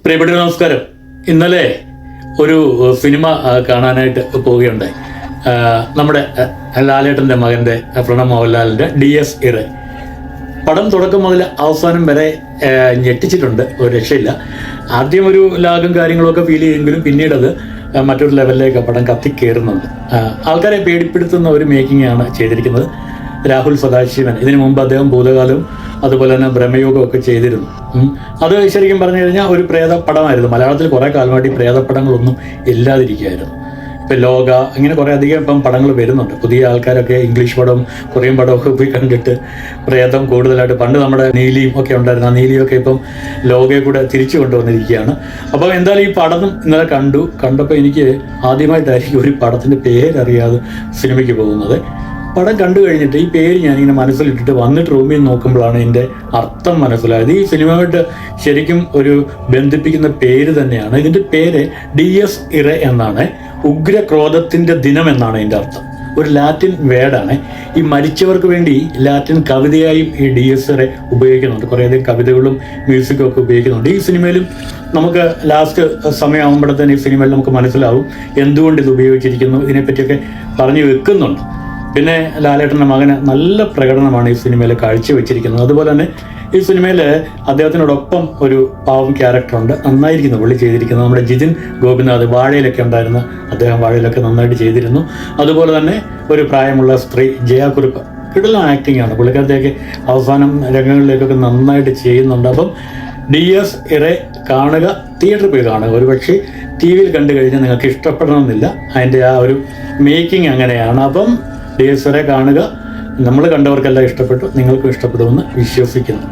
പ്രിയപ്പെട്ട നമസ്കാരം. ഇന്നലെ ഒരു സിനിമ കാണാനായിട്ട് പോവുകയുണ്ടായി. നമ്മുടെ ലാലേട്ടൻ്റെ മകൻ്റെ പ്രണവ് മോഹൻലാലിൻ്റെ DS ഇറ. പടം തുടക്കം മുതൽ അവസാനം വരെ ഞെട്ടിച്ചിട്ടുണ്ട്, ഒരു രക്ഷയില്ല. ആദ്യം ഒരു ലാഗും കാര്യങ്ങളൊക്കെ ഫീൽ ചെയ്യുമെങ്കിലും പിന്നീട് അത് മറ്റൊരു ലെവലിലേക്ക് പടം കത്തിക്കയറുന്നുണ്ട്. ആൾക്കാരെ പേടിപ്പെടുത്തുന്ന ഒരു മേക്കിംഗ് ആണ് ചെയ്തിരിക്കുന്നത്. രാഹുൽ സദാശിവൻ ഇതിനു മുമ്പ് അദ്ദേഹം ഭൂതകാലവും അതുപോലെ തന്നെ ബ്രഹ്മയോഗവും ഒക്കെ ചെയ്തിരുന്നു. അത് ശരിക്കും പറഞ്ഞു കഴിഞ്ഞാൽ ഒരു പ്രേത പടമായിരുന്നു. മലയാളത്തിൽ കുറേ കാലമായിട്ട് ഈ പ്രേതപ്പടങ്ങളൊന്നും ഇല്ലാതിരിക്കുകയായിരുന്നു. ഇപ്പം ലോക ഇങ്ങനെ കുറേ അധികം ഇപ്പം പടങ്ങൾ വരുന്നുണ്ട്. പുതിയ ആൾക്കാരൊക്കെ ഇംഗ്ലീഷ് പടം കൊറിയൻ പടമൊക്കെ പോയി കണ്ടിട്ട് പ്രേതം കൂടുതലായിട്ട്, പണ്ട് നമ്മുടെ നീലിയും ഒക്കെ ഉണ്ടായിരുന്നു, ആ നീലിയൊക്കെ ഇപ്പം ലോകയെ കൂടെ തിരിച്ചു കൊണ്ടുവന്നിരിക്കുകയാണ്. അപ്പം എന്തായാലും ഈ പടം ഇന്നലെ കണ്ടപ്പോൾ എനിക്ക് ആദ്യമായിട്ടായിരിക്കും ഒരു പടത്തിൻ്റെ പേരറിയാതെ സിനിമയ്ക്ക് പോകുന്നത്. പടം കണ്ടു കഴിഞ്ഞിട്ട് ഈ പേര് ഞാനിങ്ങനെ മനസ്സിലിട്ടിട്ട് വന്നിട്ട് റൂമിൽ നോക്കുമ്പോഴാണ് ഇതിൻ്റെ അർത്ഥം മനസ്സിലായത്. ഈ സിനിമയായിട്ട് ശരിക്കും ഒരു ബന്ധിപ്പിക്കുന്ന പേര് തന്നെയാണ്. ഇതിൻ്റെ പേര് DS ഇറ എന്നാണ്. ഉഗ്രക്രോധത്തിൻ്റെ ദിനം എന്നാണ് ഇതിൻ്റെ അർത്ഥം. ഒരു ലാറ്റിൻ വേർഡാണ്. ഈ മരിച്ചവർക്ക് വേണ്ടി ലാറ്റിൻ കവിതയായും ഈ DS ഇറ ഉപയോഗിക്കുന്നുണ്ട്. കുറേയധികം കവിതകളും മ്യൂസിക്കും ഒക്കെ ഉപയോഗിക്കുന്നുണ്ട്. ഈ സിനിമയിലും നമുക്ക് ലാസ്റ്റ് സമയമാകുമ്പോഴത്തേന് ഈ സിനിമയിൽ നമുക്ക് മനസ്സിലാവും എന്തുകൊണ്ട് ഇത് ഉപയോഗിച്ചിരിക്കുന്നു, ഇതിനെപ്പറ്റിയൊക്കെ പറഞ്ഞു വെക്കുന്നുണ്ട്. പിന്നെ ലാലേട്ടൻ്റെ മകന് നല്ല പ്രകടനമാണ് ഈ സിനിമയിൽ കാഴ്ചവെച്ചിരിക്കുന്നത്. അതുപോലെ തന്നെ ഈ സിനിമയിൽ അദ്ദേഹത്തിനോടൊപ്പം ഒരു പാവം ക്യാരക്ടറുണ്ട്, നന്നായിരിക്കുന്നു പുള്ളി ചെയ്തിരിക്കുന്നത്. നമ്മുടെ ജിതിൻ ഗോപിനാഥ് വാഴയിലൊക്കെ ഉണ്ടായിരുന്ന അദ്ദേഹം വാഴയിലൊക്കെ നന്നായിട്ട് ചെയ്തിരുന്നു. അതുപോലെ തന്നെ ഒരു പ്രായമുള്ള സ്ത്രീ ജയാകുറുപ്പ്, കിടലൻ ആക്ടിങ് ആണ് പുള്ളിക്കാരത്തേക്ക്. അവസാനം രംഗങ്ങളിലേക്കൊക്കെ നന്നായിട്ട് ചെയ്യുന്നുണ്ട്. അപ്പം DS ഇറ കാണുക, തിയേറ്ററിൽ പോയി കാണുക. ഒരു പക്ഷേ TV യിൽ കണ്ടു കഴിഞ്ഞാൽ നിങ്ങൾക്ക് ഇഷ്ടപ്പെടണമെന്നില്ല. അതിൻ്റെ ആ ഒരു മേക്കിംഗ് അങ്ങനെയാണ്. അപ്പം DS ഇറ കാണുക. നമ്മൾ കണ്ടവർക്കെല്ലാം ഇഷ്ടപ്പെട്ടു, നിങ്ങൾക്കും ഇഷ്ടപ്പെടുമെന്ന് വിശ്വസിക്കുന്നു.